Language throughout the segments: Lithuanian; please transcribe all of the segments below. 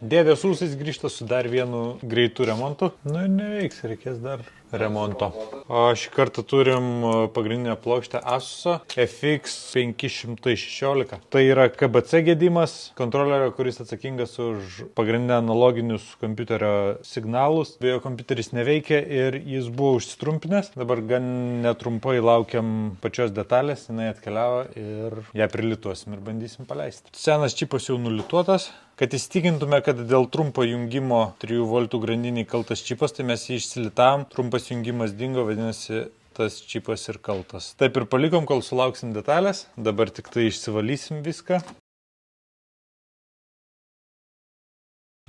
Dėdės ūsais grįžta su dar vienu greitu remontu. Nu ir neveiks, reikės dar remonto. O šį kartą turim pagrindinę plokštę Asus'o FX 516. Tai yra KBC gedimas, kontrolerio, kuris atsakingas už pagrindinę analoginius kompiuterio signalus. Vėjo kompiuteris neveikia ir jis buvo užsitrumpinęs. Dabar gan netrumpai laukiam pačios detalės, jinai atkeliavo ir ją prilituosim ir bandysim paleisti. Senas čipas jau nulituotas. Kad įstikintume, kad dėl trumpo jungimo 3 V grandiniai kaltas čipas, tai mes jį išsilitavom, trumpas jungimas dingo, vadinasi, tas čipas ir kaltas. Taip ir palikom, kol sulauksim detalės, dabar tik tai išsivalysim viską.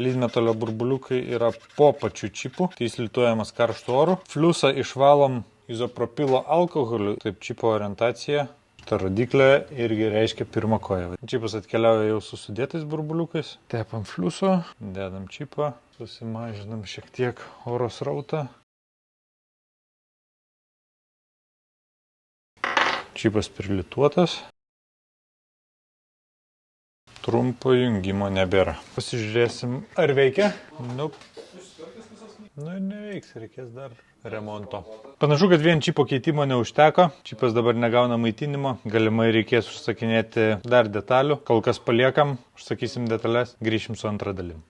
Lydmetalio burbuliukai yra po pačiu čipu, tai jis lituojamas karštu oru. Fliusą išvalom izopropilo alkoholiu, taip čipo orientacija. Ta rodiklė irgi reiškia pirmą koją. Čipas atkeliauja jau su sudėtais burbuliukais. Tepam fliuso, dedam čipą, susimažinam šiek tiek oro srautą. Čipas prilituotas. Trumpo jungimo nebėra. Pasižiūrėsim, ar veikia. Nu ir neveiks, reikės dar remonto. Panašu, kad vien čipo keitimo neužteko. Čipas dabar negauna maitinimo. Galimai reikės užsakinėti dar detalių. Kol kas paliekam, užsakysim detalės, grįšim su antra dalim.